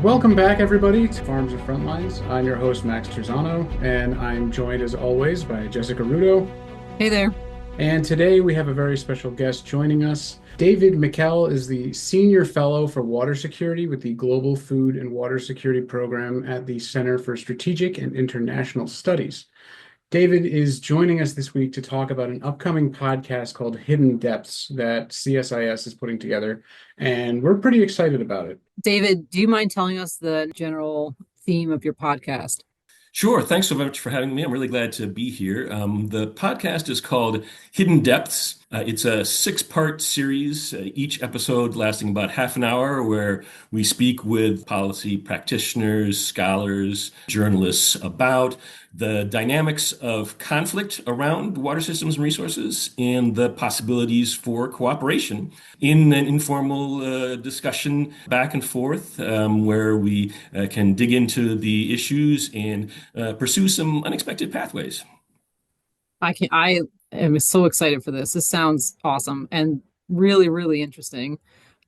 Welcome back, everybody, to Farms and Frontlines. I'm your host, Max Terzano, and I'm joined, as always, by Jessica Rudo. Hey there. And today we have a very special guest joining us. David Michel is the Senior Fellow for Water Security with the Global Food and Water Security Program at the Center for Strategic and International Studies. David is joining us this week to talk about an upcoming podcast called Hidden Depths that CSIS is putting together, and we're pretty excited about it. David, do you mind telling us the general theme of your podcast? Sure. Thanks so much for having me. I'm really glad to be here. The podcast is called Hidden Depths. It's a six-part series, each episode lasting about half an hour, where we speak with policy practitioners, scholars, journalists about the dynamics of conflict around water systems and resources and the possibilities for cooperation in an informal discussion back and forth, where we can dig into the issues and pursue some unexpected pathways. I am so excited for this. This sounds awesome and really, really interesting.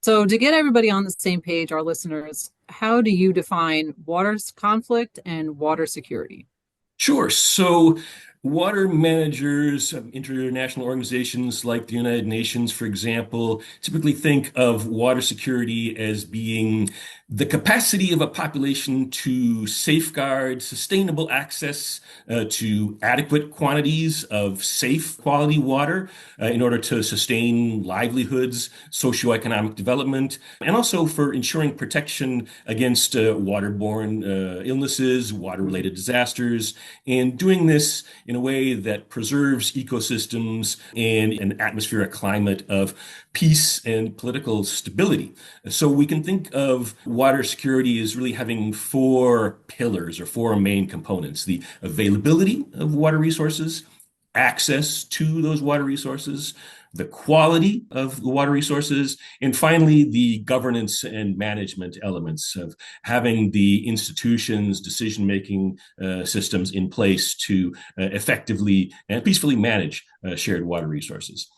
So, to get everybody on the same page, our listeners, how do you define water conflict and water security? Sure. So, water managers, international organizations like the United Nations, for example, typically think of water security as being the capacity of a population to safeguard sustainable access to adequate quantities of safe quality water in order to sustain livelihoods, socioeconomic development, and also for ensuring protection against waterborne illnesses, water-related disasters, and doing this in a way that preserves ecosystems and an atmospheric climate of peace and political stability. So we can think of water security as really having four pillars or four main components: the availability of water resources, access to those water resources, the quality of the water resources, and finally, the governance and management elements of having the institutions, decision-making systems in place to effectively and peacefully manage shared water resources.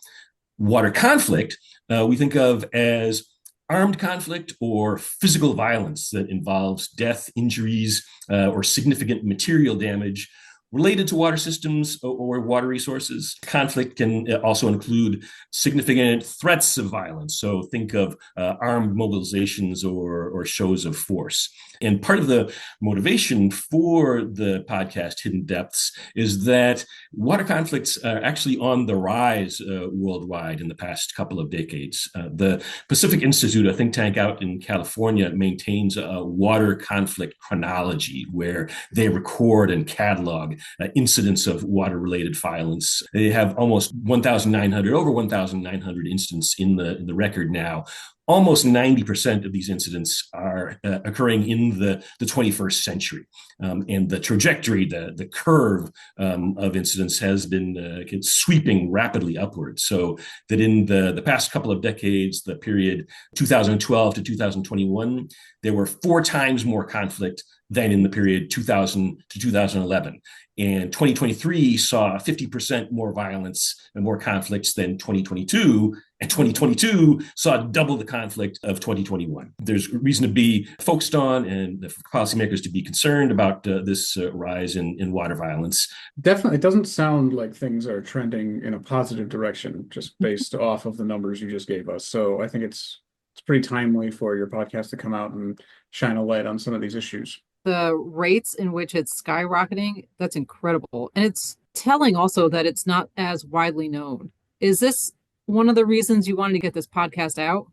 Water conflict, we think of as armed conflict or physical violence that involves death, injuries, or significant material damage related to water systems or water resources. Conflict can also include significant threats of violence. So think of armed mobilizations or shows of force. And part of the motivation for the podcast Hidden Depths is that water conflicts are actually on the rise worldwide in the past couple of decades. The Pacific Institute, a think tank out in California, maintains a water conflict chronology where they record and catalog incidents of water-related violence. They have almost 1,900, over 1,900 incidents in the record now. Almost 90% of these incidents are occurring in the 21st century. And the trajectory, the curve of incidents has been sweeping rapidly upward. So that in the past couple of decades, the period 2012 to 2021, there were four times more conflict than in the period 2000 to 2011. And 2023 saw 50% more violence and more conflicts than 2022. And 2022 saw double the conflict of 2021. There's reason to be focused on and for policymakers to be concerned about this rise in water violence. Definitely, it doesn't sound like things are trending in a positive direction just based off of the numbers you just gave us. So I think it's pretty timely for your podcast to come out and shine a light on some of these issues. The rates in which it's skyrocketing, that's incredible. And it's telling also that it's not as widely known. Is this one of the reasons you wanted to get this podcast out?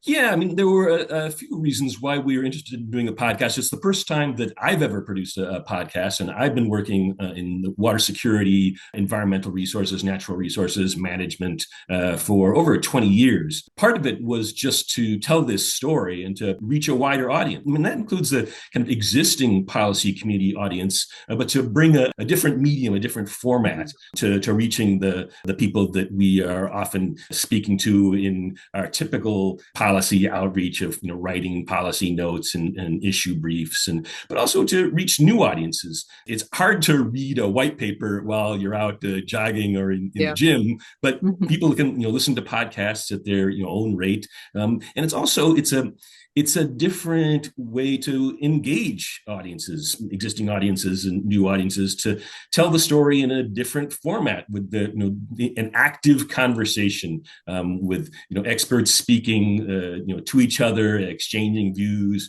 Yeah, I mean, there were a few reasons why we were interested in doing a podcast. It's the first time that I've ever produced a podcast, and I've been working in the water security, environmental resources, natural resources management for over 20 years. Part of it was just to tell this story and to reach a wider audience. I mean, that includes the kind of existing policy community audience, but to bring a different medium, a different format to reaching the people that we are often speaking to in our typical policy policy outreach of writing policy notes and issue briefs, but also to reach new audiences. It's hard to read a white paper while you're out jogging or in the Yeah. gym, but Mhm. people can listen to podcasts at their own rate, and it's a different way to engage audiences, existing audiences and new audiences, to tell the story in a different format with an active conversation, with experts speaking to each other, exchanging views,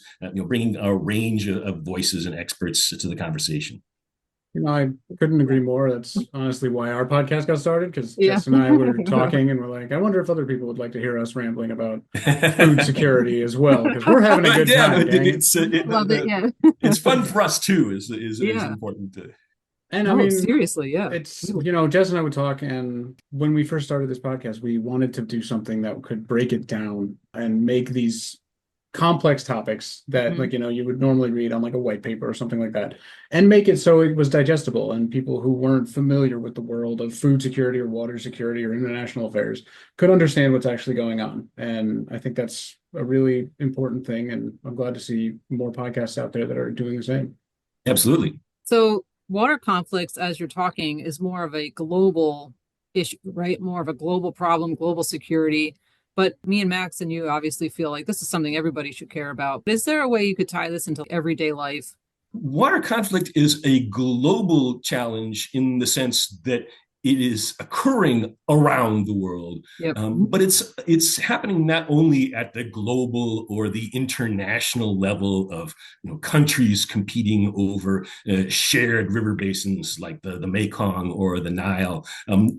bringing a range of voices and experts to the conversation. I couldn't agree more. That's honestly why our podcast got started, because Yeah. Jess and I were talking and we're like, I wonder if other people would like to hear us rambling about food security as well, because we're having a But good yeah, time, dang it. Love it. Yeah. it's fun for us too. Is Yeah. important to. And I No, mean, seriously. Yeah. it's, Jess and I would talk, and when we first started this podcast, we wanted to do something that could break it down and make these complex topics that, Mhm. you would normally read on like a white paper or something like that, and make it so it was digestible, and people who weren't familiar with the world of food security or water security or international affairs could understand what's actually going on. And I think that's a really important thing, and I'm glad to see more podcasts out there that are doing the same. Absolutely. So water conflicts, as you're talking, is more of a global issue, right? More of a global problem, global security. But me and Max and you obviously feel like this is something everybody should care about. Is there a way you could tie this into everyday life? Water conflict is a global challenge in the sense that it is occurring around the world, Yep. but it's happening not only at the global or the international level of countries competing over shared river basins like the Mekong or the Nile.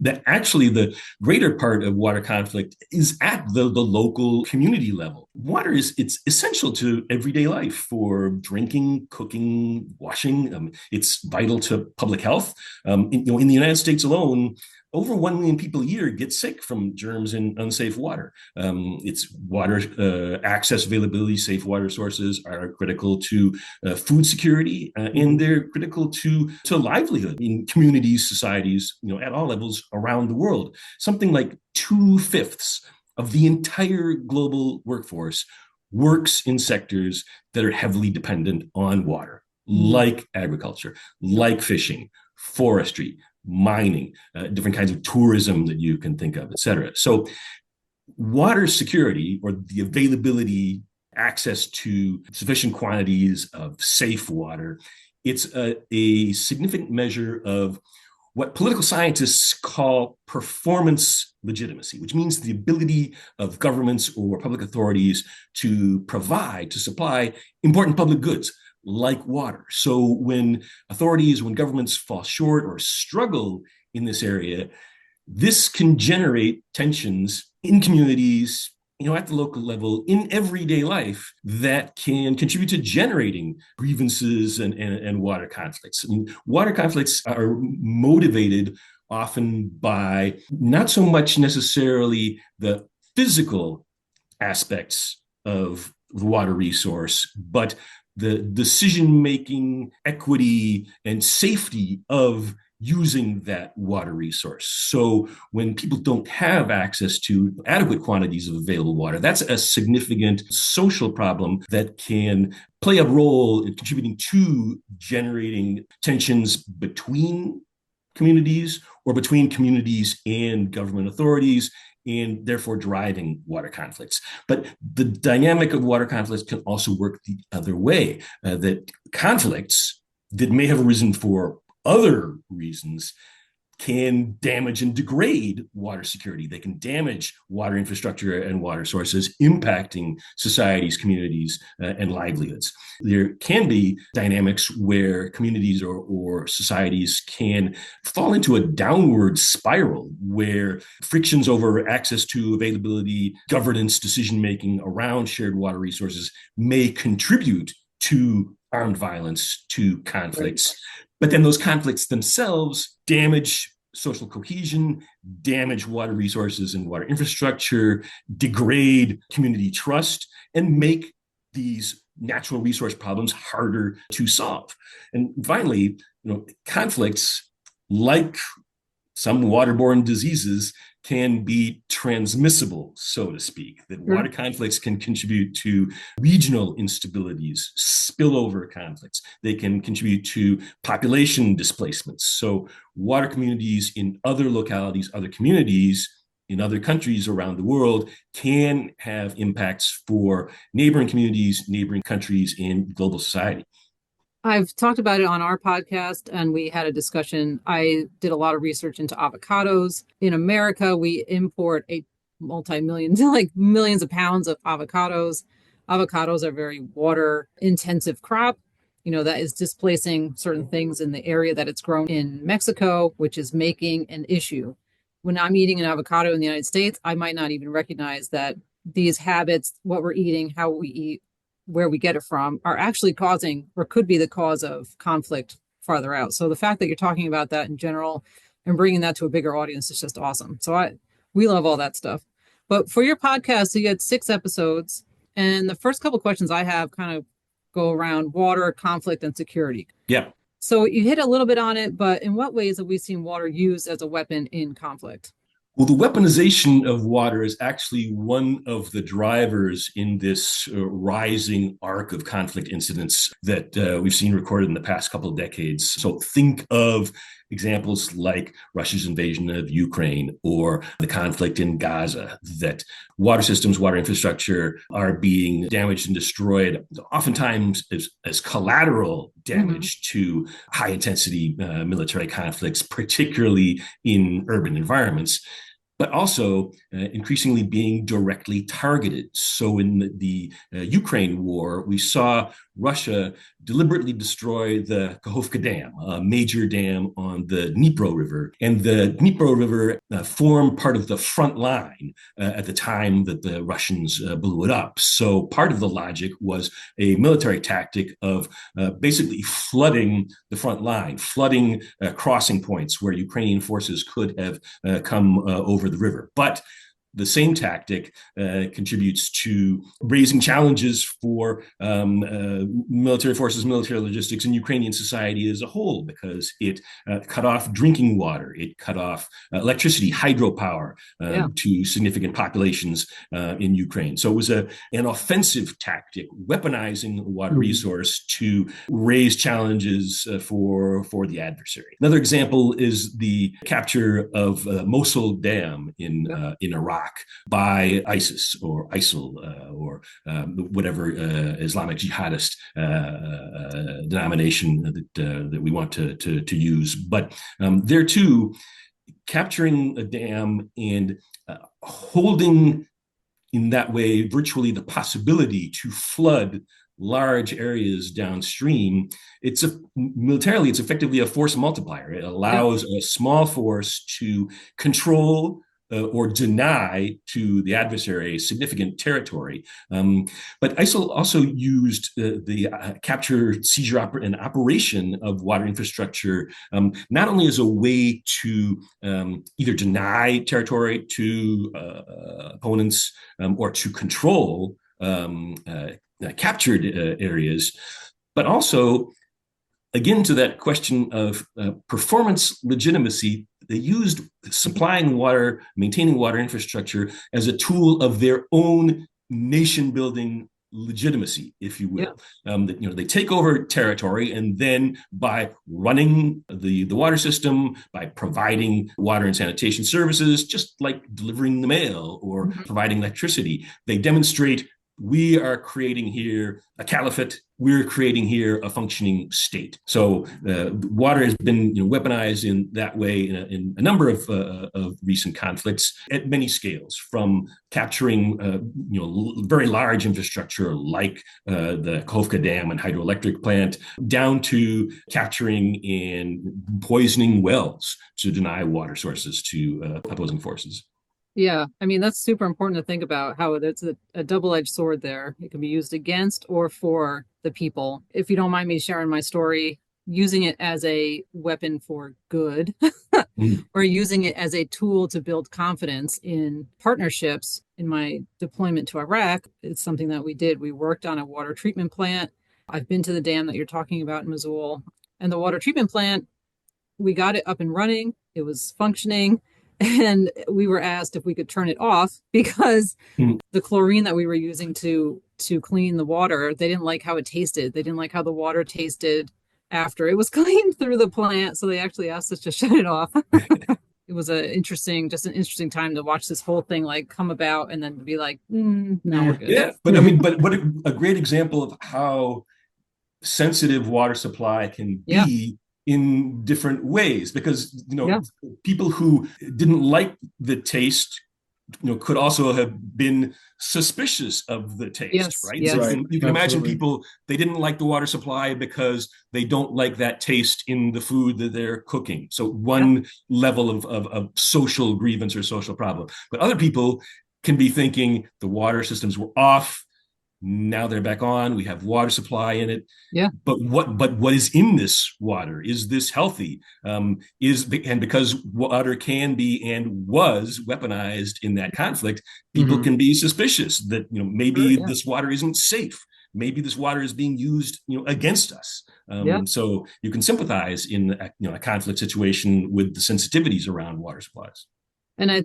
That actually the greater part of water conflict is at the local community level. Water it's essential to everyday life for drinking, cooking, washing. It's vital to public health. In the United States alone, over 1 million people a year get sick from germs in unsafe water. It's water access, availability, safe water sources are critical to food security, and they're critical to livelihood in communities, societies, at all levels around the world. Something like 2/5 of the entire global workforce works in sectors that are heavily dependent on water, like agriculture, like fishing, forestry, mining, different kinds of tourism that you can think of, et cetera. So water security, or the availability, access to sufficient quantities of safe water, it's a significant measure of what political scientists call performance legitimacy, which means the ability of governments or public authorities to supply important public goods like water. So when governments fall short or struggle in this area, this can generate tensions in communities, at the local level, in everyday life, that can contribute to generating grievances and water conflicts. I mean, water conflicts are motivated often by not so much necessarily the physical aspects of the water resource, but the decision-making, equity, and safety of using that water resource. So when people don't have access to adequate quantities of available water, that's a significant social problem that can play a role in contributing to generating tensions between communities or between communities and government authorities, and therefore driving water conflicts. But the dynamic of water conflicts can also work the other way, that conflicts that may have arisen for other reasons can damage and degrade water security. They can damage water infrastructure and water sources, impacting societies, communities, and livelihoods. There can be dynamics where communities or societies can fall into a downward spiral where frictions over access to, availability, governance, decision-making around shared water resources may contribute to armed violence, to conflicts. Right. But then those conflicts themselves damage social cohesion, damage water resources and water infrastructure, degrade community trust, and make these natural resource problems harder to solve. And finally, conflicts, like some waterborne diseases, can be transmissible, so to speak, that Sure. water conflicts can contribute to regional instabilities, spillover conflicts. They can contribute to population displacements. So, water communities in other localities, other communities, in other countries around the world can have impacts for neighboring communities, neighboring countries, and global society. I've talked about it on our podcast and we had a discussion. I did a lot of research into avocados. In America, we import a multi-million, like millions of pounds of avocados. Avocados are very water intensive crop, that is displacing certain things in the area that it's grown in Mexico, which is making an issue. When I'm eating an avocado in the United States, I might not even recognize that these habits, what we're eating, how we eat, where we get it from, are actually causing or could be the cause of conflict farther out. So the fact that you're talking about that in general and bringing that to a bigger audience is just awesome. So we love all that stuff. But for your podcast, so you had 6 episodes, and the first couple of questions I have kind of go around water, conflict, and security. Yeah. So you hit a little bit on it, but in what ways have we seen water used as a weapon in conflict? Well, the weaponization of water is actually one of the drivers in this rising arc of conflict incidents that we've seen recorded in the past couple of decades. So think of examples like Russia's invasion of Ukraine or the conflict in Gaza, that water systems, water infrastructure are being damaged and destroyed, oftentimes as collateral damage to high intensity military conflicts, particularly in urban environments, but also increasingly being directly targeted. So in the Ukraine war, we saw Russia deliberately destroy the Kakhovka Dam, a major dam on the Dnipro River. And the Dnipro River formed part of the front line at the time that the Russians blew it up. So part of the logic was a military tactic of basically flooding the front line, flooding crossing points where Ukrainian forces could have come over the river. But the same tactic contributes to raising challenges for military forces, military logistics, and Ukrainian society as a whole, because it cut off drinking water, it cut off electricity, hydropower to significant populations in Ukraine. So it was an offensive tactic, weaponizing a water resource to raise challenges for the adversary. Another example is the capture of Mosul Dam in Iraq by ISIS or ISIL or whatever Islamic jihadist denomination that we want to use. But there too, capturing a dam and holding in that way virtually the possibility to flood large areas downstream, militarily, it's effectively a force multiplier. It allows a small force to control or deny to the adversary significant territory. But ISIL also used the capture, seizure, and operation of water infrastructure not only as a way to either deny territory to opponents or to control captured areas, but also, again, to that question of performance legitimacy, they used supplying water, maintaining water infrastructure as a tool of their own nation-building legitimacy, if you will. They take over territory, and then by running the water system, by providing water and sanitation services, just like delivering the mail or providing electricity, they demonstrate, we are creating here a caliphate. We're creating here a functioning state. So water has been weaponized in that way in a number of recent conflicts at many scales, from capturing very large infrastructure like the Kakhovka Dam and hydroelectric plant, down to capturing and poisoning wells to deny water sources to opposing forces. Yeah, I mean, that's super important to think about, how it's a double-edged sword there. It can be used against or for the people. If you don't mind me sharing my story, using it as a weapon for good or using it as a tool to build confidence in partnerships. In my deployment to Iraq, it's something that we did. We worked on a water treatment plant. I've been to the dam that you're talking about in Mosul, and the water treatment plant, we got it up and running. It was functioning. And we were asked if we could turn it off because Mm. the chlorine that we were using to clean the water, they didn't like how it tasted. They didn't like how the water tasted after it was cleaned through the plant. So they actually asked us to shut it off. It was just an interesting time to watch this whole thing like come about and then be like, no, we're good. Yeah, but I mean, but what a great example of how sensitive water supply can Yeah. be in different ways, because Yeah. people who didn't like the taste could also have been suspicious of the taste, Yes. right? So Yes. Right. you can imagine Absolutely. people, they didn't like the water supply because they don't like that taste in the food that they're cooking. So Yeah. one level of social grievance or social problem. But other people can be thinking the water systems were off. Now they're back on. We have water supply in it. Yeah. But what is in this water? Is this healthy? And because water can be and was weaponized in that conflict, people Mhm. can be suspicious that Sure. maybe Yeah. this water isn't safe. Maybe this water is being used against us. Yeah. So you can sympathize in a conflict situation with the sensitivities around water supplies. And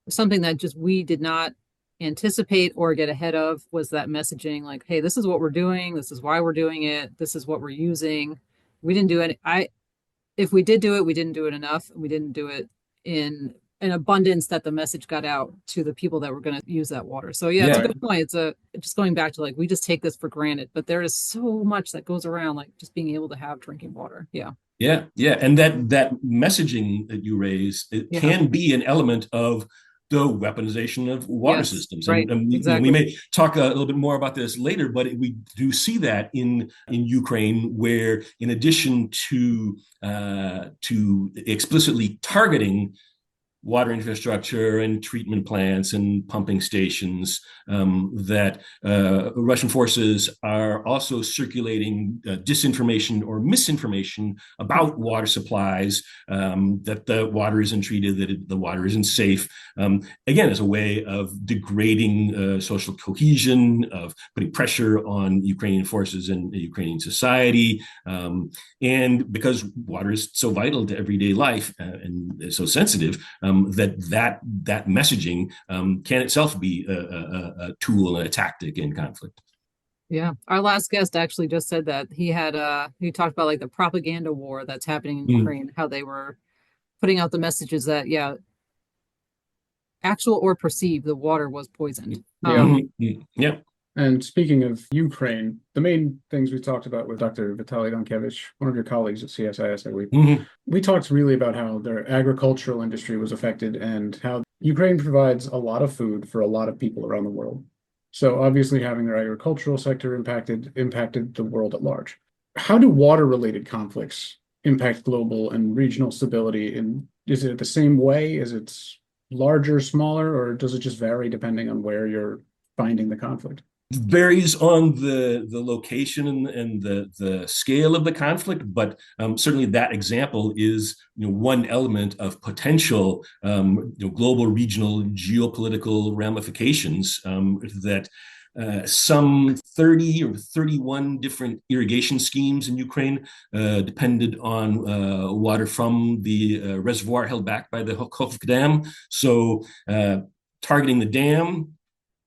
something that just we did not anticipate or get ahead of was that messaging like, hey, this is what we're doing, this is why we're doing it, this is what we're using. We didn't do any if we did do it, we didn't do it enough. We didn't do it in an abundance that the message got out to the people that were going to use that water. So yeah, it's a Yeah, Right. good point. It's a just going back to like we just take this for granted, but there is so much that goes around like just being able to have drinking water. Yeah. yeah, and that messaging that you raise, it Yeah. can be an element of the weaponization of water Yes. systems, Right. and we Exactly. may talk a little bit more about this later, but we do see that in Ukraine, where in addition to explicitly targeting water infrastructure and treatment plants and pumping stations, that Russian forces are also circulating disinformation or misinformation about water supplies, that the water isn't treated, that the water isn't safe, again, as a way of degrading social cohesion, of putting pressure on Ukrainian forces and Ukrainian society. And because water is so vital to everyday life and so sensitive, that messaging can itself be a tool and a tactic in conflict. Yeah. Our last guest actually just said that he talked about like the propaganda war that's happening in Mm. Ukraine, how they were putting out the messages that, yeah, actual or perceived, the water was poisoned. Yeah. Mm-hmm. Yeah. And speaking of Ukraine, the main things we talked about with Dr. Vitaly Donkevich, one of your colleagues at CSIS, Mm-hmm. we talked really about how their agricultural industry was affected and how Ukraine provides a lot of food for a lot of people around the world. So obviously having their agricultural sector impacted the world at large. How do water-related conflicts impact global and regional stability? And is it the same way? Is it larger, smaller, or does it just vary depending on where you're finding the conflict? Varies on the location and the scale of the conflict, but certainly that example is one element of potential global, regional, geopolitical ramifications, that some 30 or 31 different irrigation schemes in Ukraine depended on water from the reservoir held back by the Khovk Dam. So targeting the dam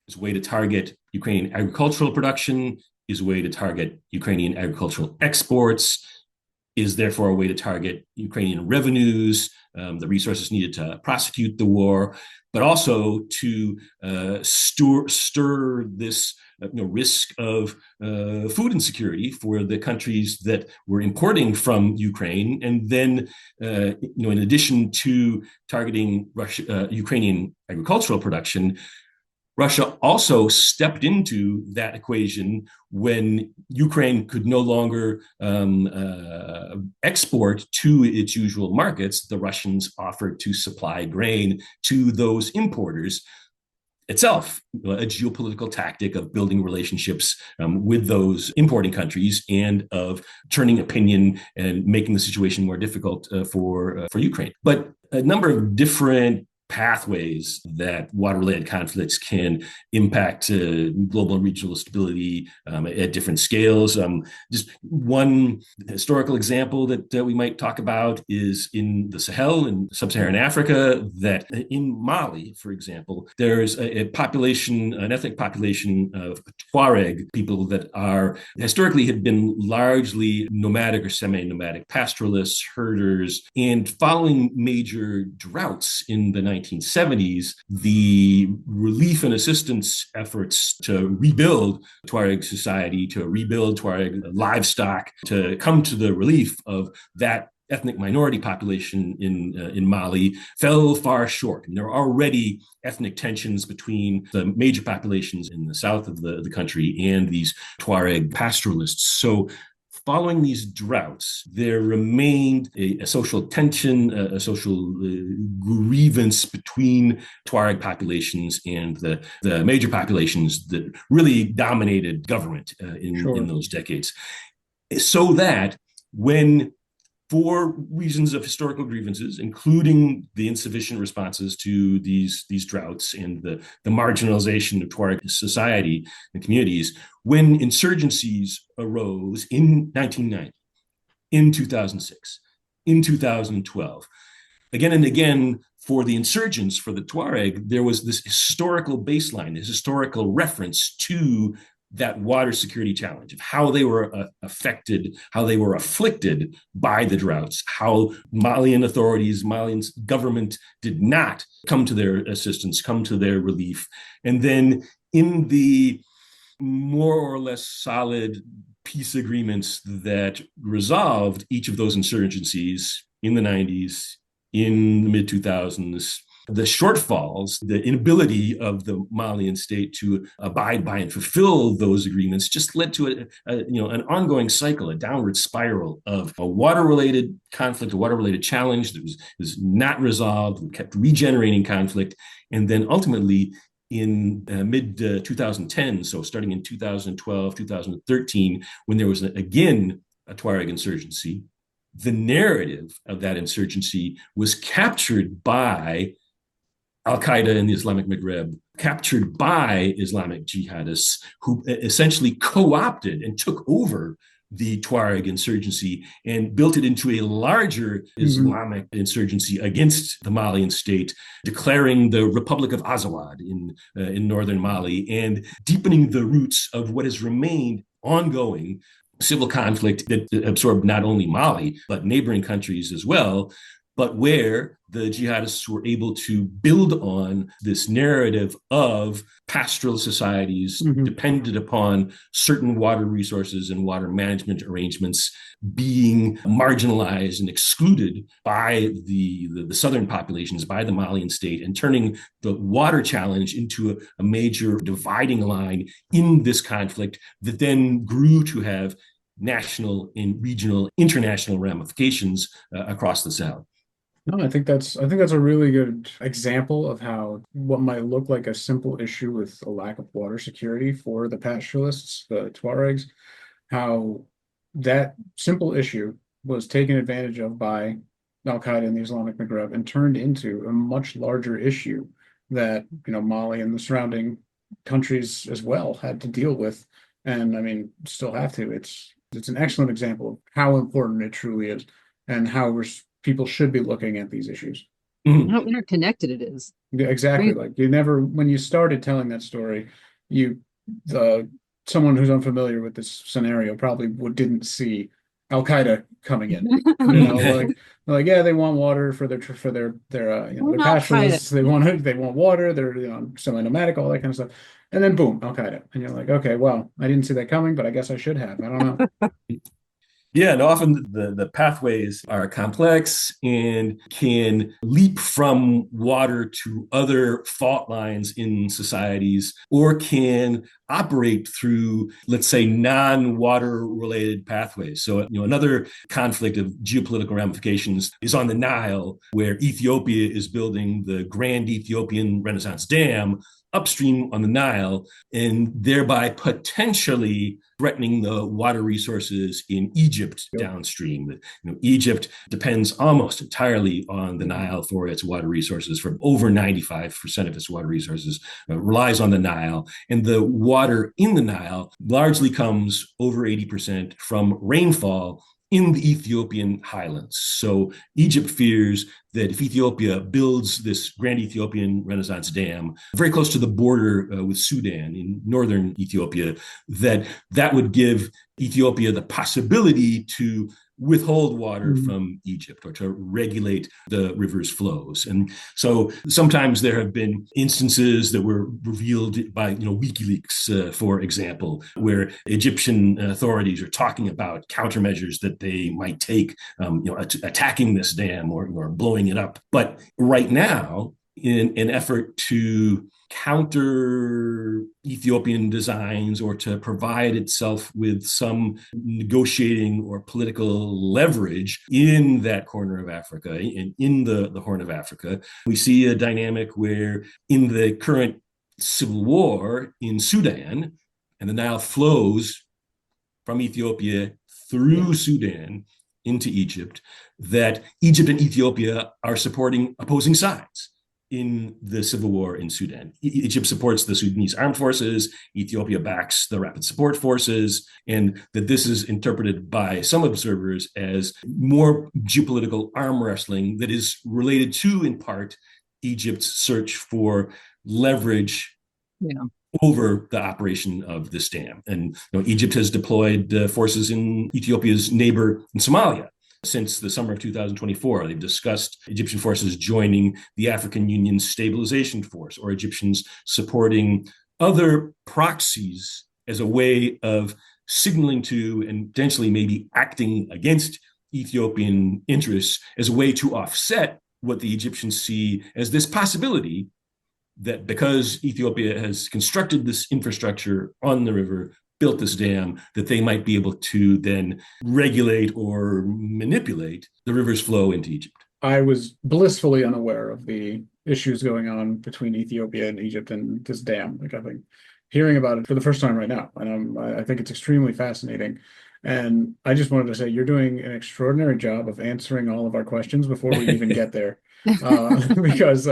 is a way to target Ukrainian agricultural production, is a way to target Ukrainian agricultural exports, is therefore a way to target Ukrainian revenues, the resources needed to prosecute the war, but also to stir this risk of food insecurity for the countries that were importing from Ukraine. And then, in addition to targeting Ukrainian agricultural production, Russia also stepped into that equation when Ukraine could no longer export to its usual markets. The Russians offered to supply grain to those importers. Itself, a geopolitical tactic of building relationships with those importing countries and of turning opinion and making the situation more difficult for Ukraine. But a number of different pathways that water-related conflicts can impact global and regional stability at different scales. Just one historical example that we might talk about is in the Sahel in sub-Saharan Africa, that in Mali, for example, there's a population, an ethnic population of Tuareg people that are historically had been largely nomadic or semi-nomadic pastoralists, herders, and following major droughts in the 1970s, the relief and assistance efforts to rebuild Tuareg society, to rebuild Tuareg livestock, to come to the relief of that ethnic minority population in Mali fell far short. And there are already ethnic tensions between the major populations in the south of the country and these Tuareg pastoralists. So following these droughts, there remained a social tension, a social grievance between Tuareg populations and the major populations that really dominated government in those decades. So that when, for reasons of historical grievances, including the insufficient responses to these droughts and the marginalization of Tuareg society and communities, when insurgencies arose in 1990, in 2006, in 2012, again and again, for the insurgents, for the Tuareg, there was this historical baseline, this historical reference to that water security challenge of how they were affected, how they were afflicted by the droughts, how Malian authorities, Malian government did not come to their assistance, come to their relief. And then in the more or less solid peace agreements that resolved each of those insurgencies in the 90s, in the mid 2000s, the shortfalls, the inability of the Malian state to abide by and fulfill those agreements just led to an ongoing cycle, a downward spiral of a water-related conflict, a water-related challenge that was not resolved, kept regenerating conflict, and then ultimately in mid 2010, so starting in 2012, 2013, when there was again a Tuareg insurgency, the narrative of that insurgency was captured by Al-Qaeda in the Islamic Maghreb, captured by Islamic jihadists who essentially co-opted and took over the Tuareg insurgency and built it into a larger Islamic insurgency against the Malian state, declaring the Republic of Azawad in northern Mali and deepening the roots of what has remained ongoing civil conflict that absorbed not only Mali, but neighboring countries as well, but where the jihadists were able to build on this narrative of pastoral societies dependent upon certain water resources and water management arrangements being marginalized and excluded by the southern populations, by the Malian state, and turning the water challenge into a major dividing line in this conflict that then grew to have national and regional, international ramifications across the Sahel. No, I think that's a really good example of how what might look like a simple issue with a lack of water security for the pastoralists, the Tuaregs, how that simple issue was taken advantage of by Al-Qaeda in the Islamic Maghreb and turned into a much larger issue that, Mali and the surrounding countries as well had to deal with. And I mean, still have to. It's an excellent example of how important it truly is and how people should be looking at these issues. How interconnected it is. Yeah, exactly. Right? Like when you started telling that story, someone who's unfamiliar with this scenario probably didn't see Al-Qaeda coming in. Like yeah, they want water for their pastoralists. They want water. They're semi-nomadic, all that kind of stuff. And then boom, Al-Qaeda, and you're like, okay, well, I didn't see that coming, but I guess I should have. I don't know. Yeah, and often the pathways are complex and can leap from water to other fault lines in societies, or can operate through, let's say, non-water related pathways. So, another conflict of geopolitical ramifications is on the Nile, where Ethiopia is building the Grand Ethiopian Renaissance Dam upstream on the Nile, and thereby potentially threatening the water resources in Egypt downstream. Egypt depends almost entirely on the Nile for its water resources. For over 95% of its water resources relies on the Nile. And the water in the Nile largely comes over 80% from rainfall in the Ethiopian highlands. So Egypt fears that if Ethiopia builds this Grand Ethiopian Renaissance Dam very close to the border with Sudan in northern Ethiopia, that would give Ethiopia the possibility to withhold water from Egypt or to regulate the river's flows. And so sometimes there have been instances that were revealed by WikiLeaks, for example, where Egyptian authorities are talking about countermeasures that they might take, attacking this dam or blowing it up. But right now, in an effort to counter Ethiopian designs or to provide itself with some negotiating or political leverage in that corner of Africa, in the Horn of Africa, we see a dynamic where in the current civil war in Sudan, and the Nile flows from Ethiopia through Sudan into Egypt, that Egypt and Ethiopia are supporting opposing sides in the civil war in Sudan. Egypt supports the Sudanese armed forces, Ethiopia backs the rapid support forces, and that this is interpreted by some observers as more geopolitical arm wrestling that is related to, in part, Egypt's search for leverage over the operation of this dam. And Egypt has deployed forces in Ethiopia's neighbor in Somalia. Since the summer of 2024, they've discussed Egyptian forces joining the African Union Stabilization Force, or Egyptians supporting other proxies as a way of signaling to and potentially maybe acting against Ethiopian interests as a way to offset what the Egyptians see as this possibility that because Ethiopia has constructed this infrastructure on the river, built this dam, that they might be able to then regulate or manipulate the river's flow into Egypt. I was blissfully unaware of the issues going on between Ethiopia and Egypt and this dam. Like, I think hearing about it for the first time right now, and I think it's extremely fascinating. And I just wanted to say you're doing an extraordinary job of answering all of our questions before we even get there. Because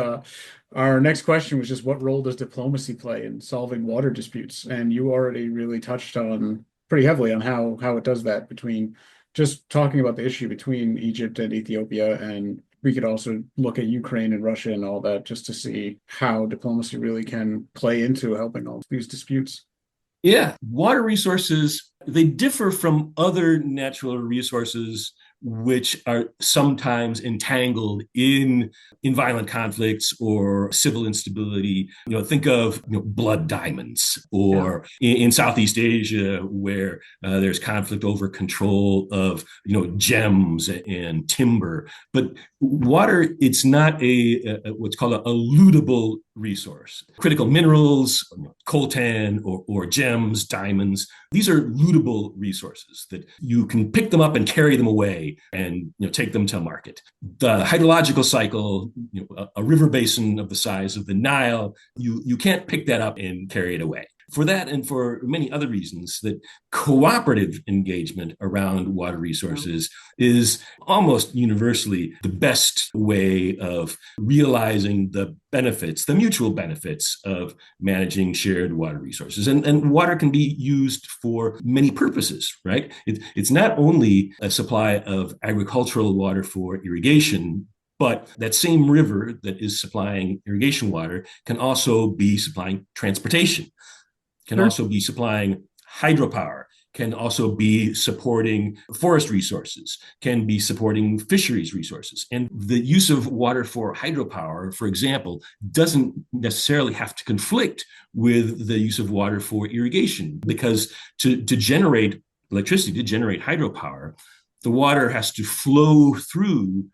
our next question was just what role does diplomacy play in solving water disputes? And you already really touched on pretty heavily on how it does that between just talking about the issue between Egypt and Ethiopia. And we could also look at Ukraine and Russia and all that just to see how diplomacy really can play into helping all these disputes. Yeah, water resources, they differ from other natural resources which are sometimes entangled in violent conflicts or civil instability. Think of blood diamonds, or in Southeast Asia where there's conflict over control of gems and timber. But water, it's not a what's called a lootable resource. Critical minerals, coltan or gems, diamonds, these are lootable resources that you can pick them up and carry them away and take them to market. The hydrological cycle, a river basin of the size of the Nile, you can't pick that up and carry it away. For that and for many other reasons, that cooperative engagement around water resources is almost universally the best way of realizing the benefits, the mutual benefits of managing shared water resources. And water can be used for many purposes, right? It's not only a supply of agricultural water for irrigation, but that same river that is supplying irrigation water can also be supplying transportation, can also be supplying hydropower, can also be supporting forest resources, can be supporting fisheries resources. And the use of water for hydropower, for example, doesn't necessarily have to conflict with the use of water for irrigation, because to generate electricity, to generate hydropower, the water has to flow through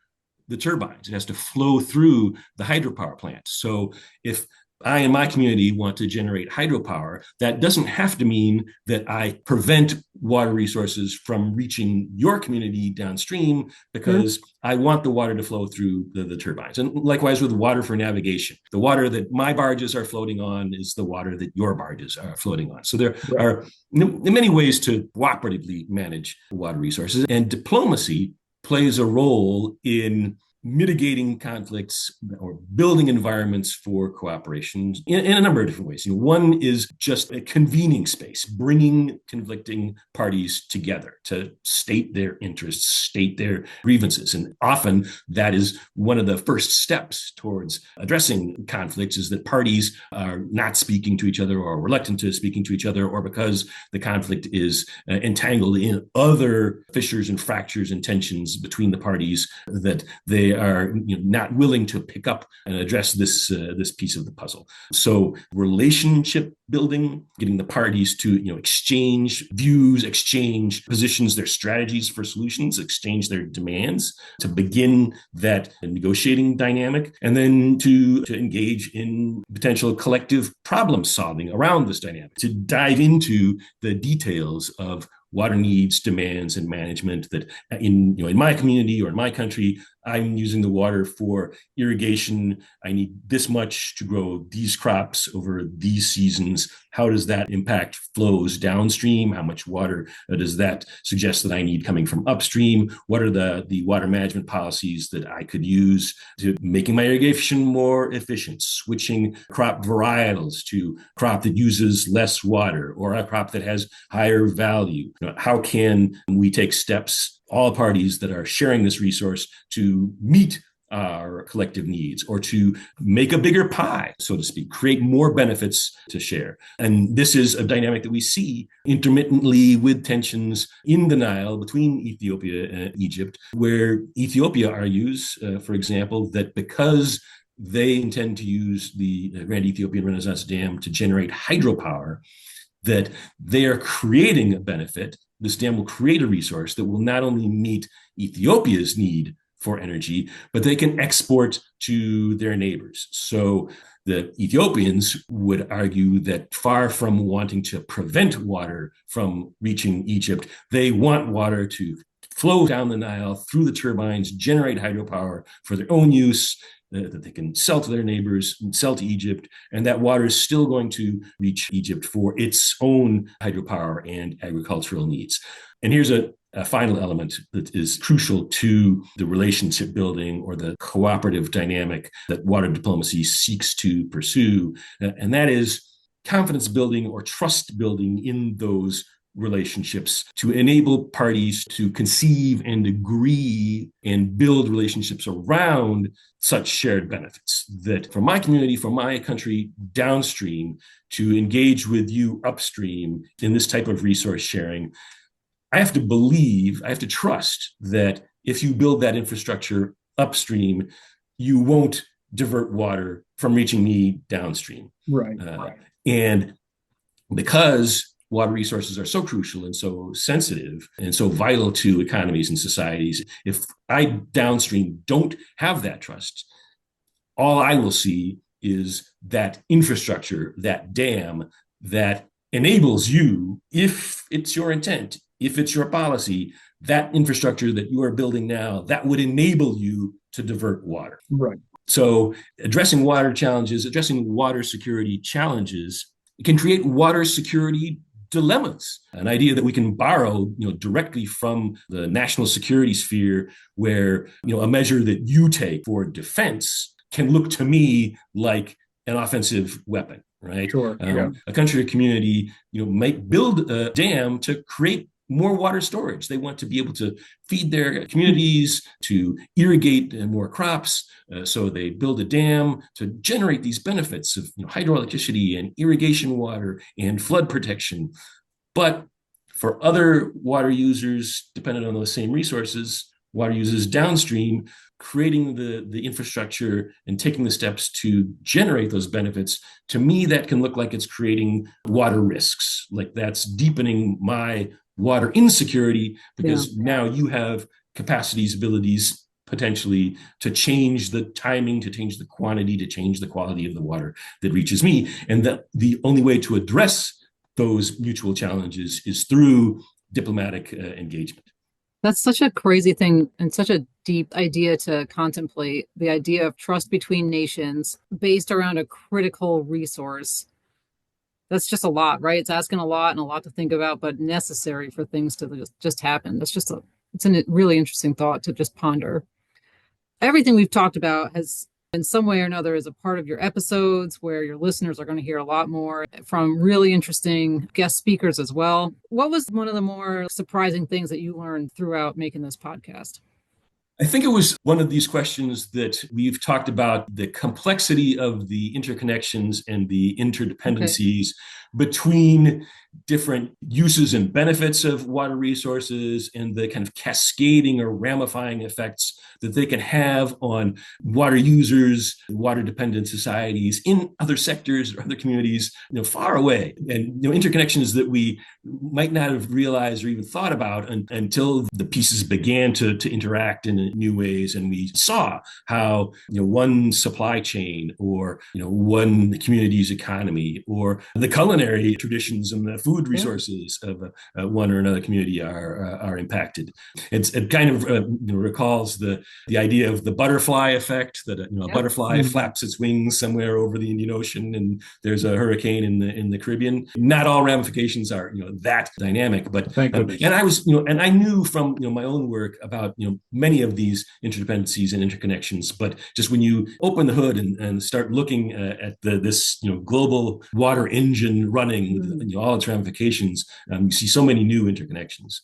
the turbines. It has to flow through the hydropower plants. So if I in my community want to generate hydropower. That doesn't have to mean that I prevent water resources from reaching your community downstream, Mhm. because I want the water to flow through the turbines. And likewise with water for navigation. The water that my barges are floating on is the water that your barges are floating on. So there Right. are many ways to cooperatively manage water resources. And diplomacy plays a role in mitigating conflicts or building environments for cooperation in a number of different ways. One is just a convening space, bringing conflicting parties together to state their interests, state their grievances. And often that is one of the first steps towards addressing conflicts, is that parties are not speaking to each other or reluctant to speaking to each other, or because the conflict is entangled in other fissures and fractures and tensions between the parties, that they are not willing to pick up and address this piece of the puzzle. So relationship building, getting the parties to exchange views, exchange positions, their strategies for solutions, exchange their demands, to begin that negotiating dynamic, and then to engage in potential collective problem solving around this dynamic, to dive into the details of water needs, demands, and management. That in my community or in my country, I'm using the water for irrigation. I need this much to grow these crops over these seasons. How does that impact flows downstream? How much water does that suggest that I need coming from upstream? What are the water management policies that I could use to making my irrigation more efficient, switching crop varietals to crop that uses less water, or a crop that has higher value? How can we take steps, all parties that are sharing this resource, to meet our collective needs, or to make a bigger pie, so to speak, create more benefits to share? And this is a dynamic that we see intermittently with tensions in the Nile between Ethiopia and Egypt, where Ethiopia argues, for example, that because they intend to use the Grand Ethiopian Renaissance Dam to generate hydropower, that they are creating a benefit. This dam will create a resource that will not only meet Ethiopia's need for energy, but they can export to their neighbors. So the Ethiopians would argue that, far from wanting to prevent water from reaching Egypt, they want water to flow down the Nile through the turbines, generate hydropower for their own use, that they can sell to their neighbors, sell to Egypt, and that water is still going to reach Egypt for its own hydropower and agricultural needs. And here's a final element that is crucial to the relationship building or the cooperative dynamic that water diplomacy seeks to pursue, and that is confidence building or trust building in those relationships, to enable parties to conceive and agree and build relationships around such shared benefits. That for my community, for my country downstream, to engage with you upstream in this type of resource sharing, I have to believe, I have to trust that if you build that infrastructure upstream, you won't divert water from reaching me downstream. Right. And because water resources are so crucial and so sensitive and so vital to economies and societies, if I downstream don't have that trust, all I will see is that infrastructure, that dam that enables you, if it's your intent, if it's your policy, that infrastructure that you are building now, that would enable you to divert water. Right. So addressing water challenges, addressing water security challenges, it can create water security dilemmas, an idea that we can borrow directly from the national security sphere, where a measure that you take for defense can look to me like an offensive weapon, right? Sure. Yeah. A country or community might build a dam to create more water storage. They want to be able to feed their communities, to irrigate more crops. So they build a dam to generate these benefits of hydroelectricity and irrigation water and flood protection. But for other water users dependent on those same resources, water users downstream, creating the infrastructure and taking the steps to generate those benefits, to me, that can look like it's creating water risks. Like that's deepening my water insecurity, because now you have capacities, abilities, potentially to change the timing, to change the quantity, to change the quality of the water that reaches me. And that the only way to address those mutual challenges is through diplomatic engagement. That's such a crazy thing and such a deep idea to contemplate, the idea of trust between nations based around a critical resource. That's just a lot, right? It's asking a lot and a lot to think about, but necessary for things to just happen. It's a really interesting thought to just ponder. Everything we've talked about has in some way or another is a part of your episodes where your listeners are going to hear a lot more from really interesting guest speakers as well. What was one of the more surprising things that you learned throughout making this podcast? I think it was one of these questions that we've talked about, the complexity of the interconnections and the interdependencies between different uses and benefits of water resources and the kind of cascading or ramifying effects that they can have on water users, water dependent societies in other sectors or other communities, far away. And, interconnections that we might not have realized or even thought about until the pieces began to interact in new ways. And we saw how, one supply chain or, one community's economy or the culinary traditions and the food resources of one or another community are impacted. It kind of recalls the idea of the butterfly effect, that a butterfly flaps its wings somewhere over the Indian Ocean and there's a hurricane in the Caribbean. Not all ramifications are that dynamic, but and I was and I knew from my own work about many of these interdependencies and interconnections, but just when you open the hood and start looking at this global water engine running with all its ramifications, you see so many new interconnections.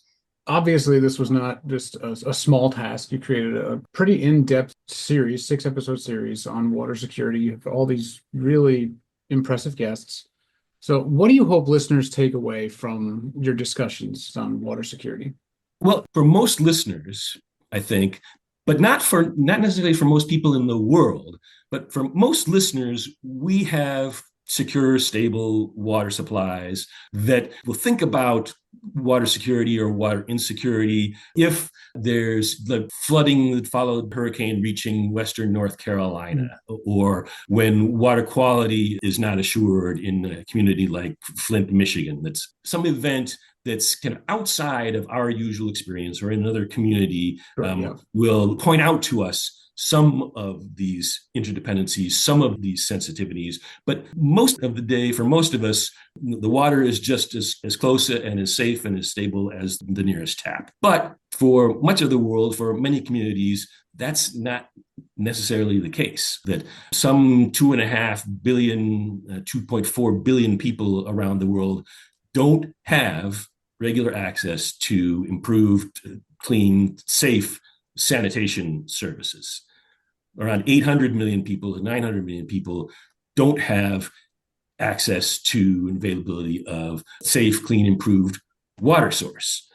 Obviously, this was not just a small task. You created a pretty in-depth series, 6-episode series on water security. You have all these really impressive guests. So what do you hope listeners take away from your discussions on water security? Well, for most listeners, I think, but not necessarily for most people in the world, but for most listeners, we have secure, stable water supplies that will think about water security or water insecurity if there's the flooding that followed hurricane reaching Western North Carolina, or when water quality is not assured in a community like Flint, Michigan. That's some event that's kind of outside of our usual experience, or in another community will point out to us some of these interdependencies, some of these sensitivities. But most of the day, for most of us, the water is just as close and as safe and as stable as the nearest tap. But for much of the world, for many communities, that's not necessarily the case. That some 2.5 billion, 2.4 billion people around the world don't have regular access to improved, clean, safe sanitation services. Around 800 million people to 900 million people don't have access to availability of safe, clean, improved water source.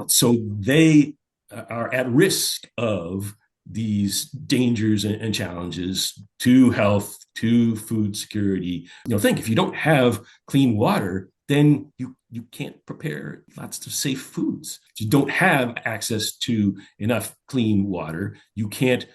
So they are at risk of these dangers and challenges to health, to food security. Think if you don't have clean water, then you can't prepare lots of safe foods. If you don't have access to enough clean water, you can't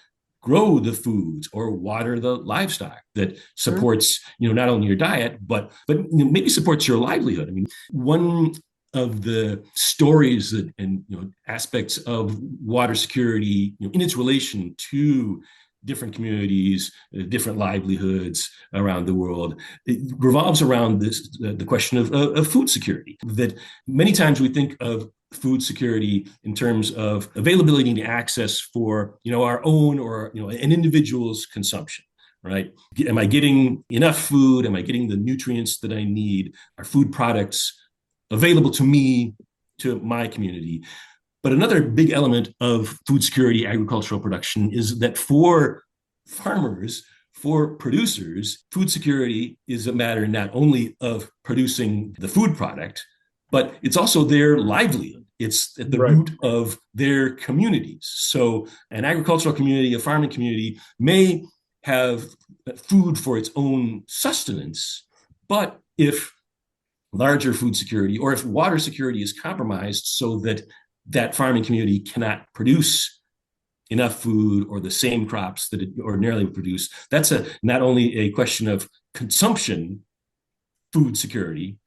grow the foods or water the livestock that supports not only your diet but maybe supports your livelihood. I mean, one of the stories and aspects of water security in its relation to different communities, different livelihoods around the world, it revolves around the question of food security. That many times we think of food security in terms of availability and access for our own or an individual's consumption. Right? Am I getting enough food? Am I getting the nutrients that I need? Are food products available to me, to my community? But another big element of food security, agricultural production, is that for farmers, for producers, food security is a matter not only of producing the food product, but it's also their livelihood. It's at the root of their communities. So an agricultural community, a farming community may have food for its own sustenance, but if larger food security or if water security is compromised so that farming community cannot produce enough food or the same crops that it ordinarily would produce. That's not only a question of consumption food security,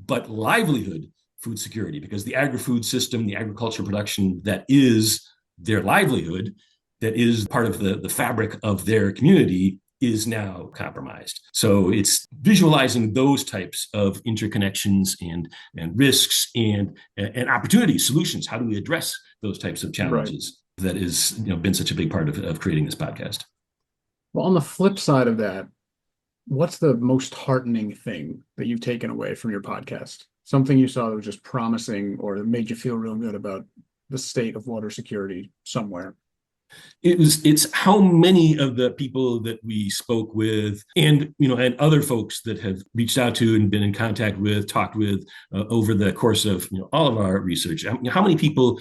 but livelihood food security, because the agri-food system, the agricultural production that is their livelihood, that is part of the fabric of their community, is now compromised. So it's visualizing those types of interconnections and risks and opportunities, solutions. How do we address those types of challenges? Right. That is, been such a big part of creating this podcast. Well, on the flip side of that, what's the most heartening thing that you've taken away from your podcast? Something you saw that was just promising or that made you feel real good about the state of water security somewhere? It's how many of the people that we spoke with and other folks that have reached out to and been in contact with, talked with over the course of all of our research, how many people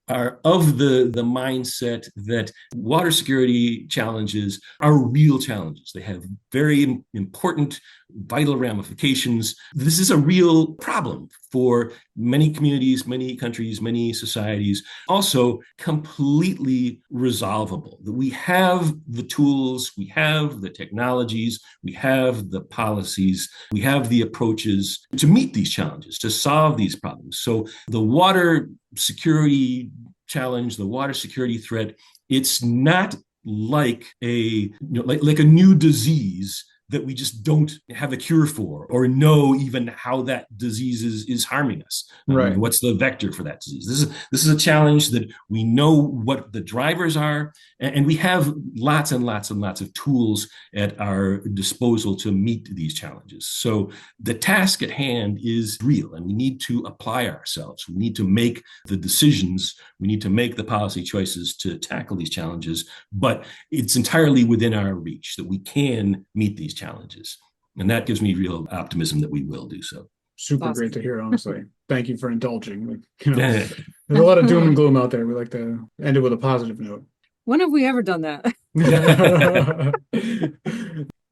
are of the mindset that water security challenges are real challenges. They have very important, vital ramifications. This is a real problem for many communities, many countries, many societies, also completely resolvable. That we have the tools, we have the technologies, we have the policies, we have the approaches to meet these challenges, to solve these problems. So the water security challenge, the water security threat, it's not like like a new disease that we just don't have a cure for or know even how that disease is harming us. Right. What's the vector for that disease? This is a challenge that we know what the drivers are, and we have lots and lots and lots of tools at our disposal to meet these challenges. So the task at hand is real, and we need to apply ourselves. We need to make the decisions. We need to make the policy choices to tackle these challenges, but it's entirely within our reach that we can meet these challenges. And that gives me real optimism that we will do so. Super awesome. Great to hear, honestly. Thank you for indulging. There's a lot of doom and gloom out there. We like to end it with a positive note. When have we ever done that?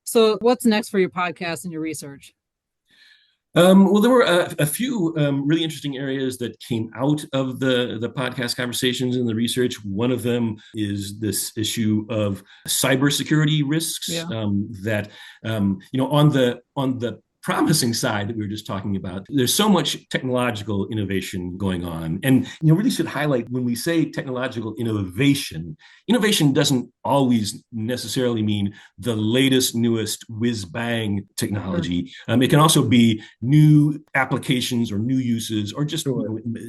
So what's next for your podcast and your research? Well, there were a few really interesting areas that came out of the podcast conversations and the research. One of them is this issue of cybersecurity risks. Yeah. That on the promising side that we were just talking about, there's so much technological innovation going on, and really should highlight when we say technological innovation. Innovation doesn't always necessarily mean the latest, newest whiz-bang technology. It can also be new applications or new uses or just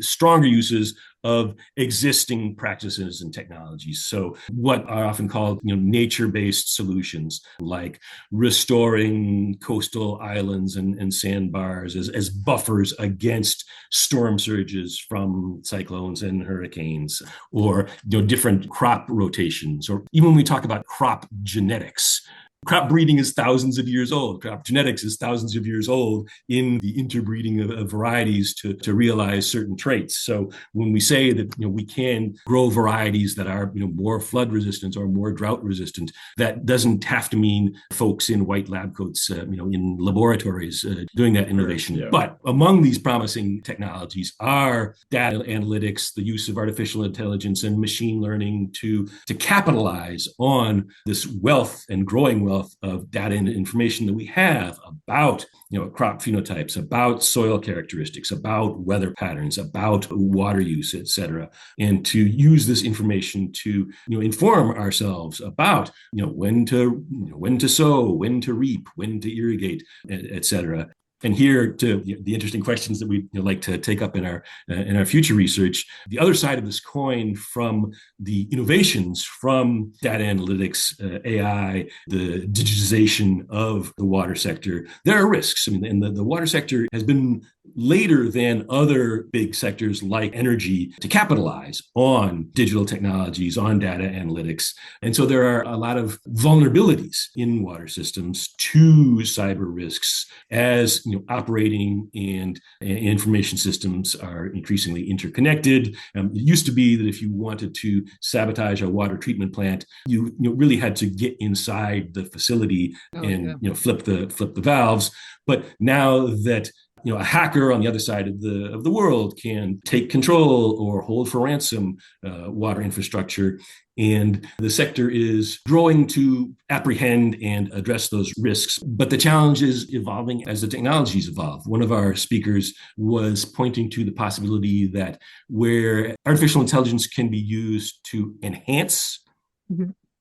stronger uses of existing practices and technologies. So what are often called nature-based solutions, like restoring coastal islands and sandbars as buffers against storm surges from cyclones and hurricanes, or different crop rotations, or even when we talk about crop genetics. Crop breeding is thousands of years old. Crop genetics is thousands of years old in the interbreeding of varieties to realize certain traits. So when we say that we can grow varieties that are more flood resistant or more drought resistant, that doesn't have to mean folks in white lab coats, in laboratories doing that innovation. Yeah. But among these promising technologies are data analytics, the use of artificial intelligence and machine learning to capitalize on this wealth and growing wealth of data and information that we have about crop phenotypes, about soil characteristics, about weather patterns, about water use, et cetera, and to use this information to inform ourselves about when to sow, when to reap, when to irrigate, et cetera. And here to the interesting questions that we like to take up in our future research, the other side of this coin from the innovations from data analytics, AI, the digitization of the water sector, there are risks. I mean, and the water sector has been later than other big sectors like energy to capitalize on digital technologies, on data analytics. And so there are a lot of vulnerabilities in water systems to cyber risks as operating and information systems are increasingly interconnected. It used to be that if you wanted to sabotage a water treatment plant, you really had to get inside the facility and flip the valves. But now that A hacker on the other side of the world can take control or hold for ransom water infrastructure. And the sector is growing to apprehend and address those risks. But the challenge is evolving as the technologies evolve. One of our speakers was pointing to the possibility that where artificial intelligence can be used to enhance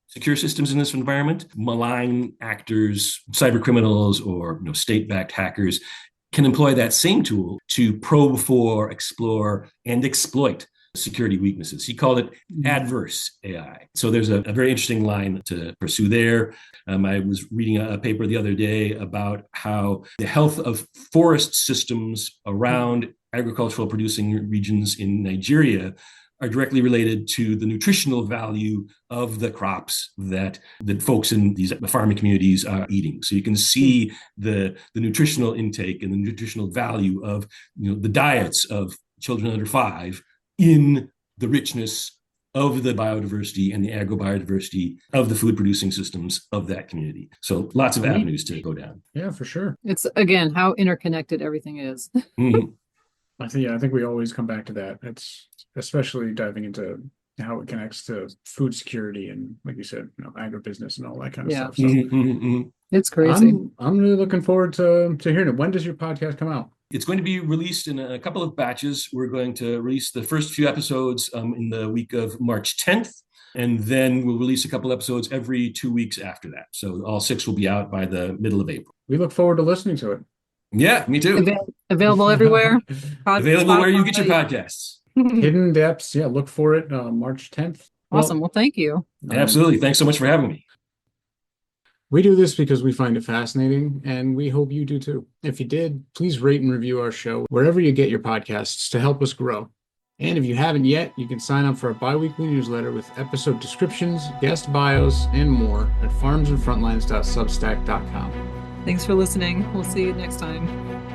secure systems in this environment, malign actors, cyber criminals, or state-backed hackers can employ that same tool to probe for, explore, and exploit security weaknesses. He called it adverse AI. So there's a very interesting line to pursue there. I was reading a paper the other day about how the health of forest systems around agricultural producing regions in Nigeria are directly related to the nutritional value of the crops that folks in these farming communities are eating. So you can see the nutritional intake and the nutritional value of the diets of children under 5 in the richness of the biodiversity and the agrobiodiversity of the food producing systems of that community. So lots of avenues to go down. Yeah, for sure. It's, again, how interconnected everything is. Mm-hmm. I think we always come back to that. It's especially diving into how it connects to food security and, like you said, agribusiness and all that kind of stuff. So it's crazy. I'm really looking forward to hearing it. When does your podcast come out? It's going to be released in a couple of batches. We're going to release the first few episodes in the week of March 10th, and then we'll release a couple episodes every 2 weeks after that. So all 6 will be out by the middle of April. We look forward to listening to it. Yeah, me too. Available everywhere. Available where you get your podcasts. Hidden Depths. Yeah, look for it March 10th. Awesome. Well, thank you. Absolutely. Thanks so much for having me. We do this because we find it fascinating, and we hope you do too. If you did, please rate and review our show wherever you get your podcasts to help us grow. And if you haven't yet, you can sign up for our bi-weekly newsletter with episode descriptions, guest bios, and more at farmsandfrontlines.substack.com. Thanks for listening. We'll see you next time.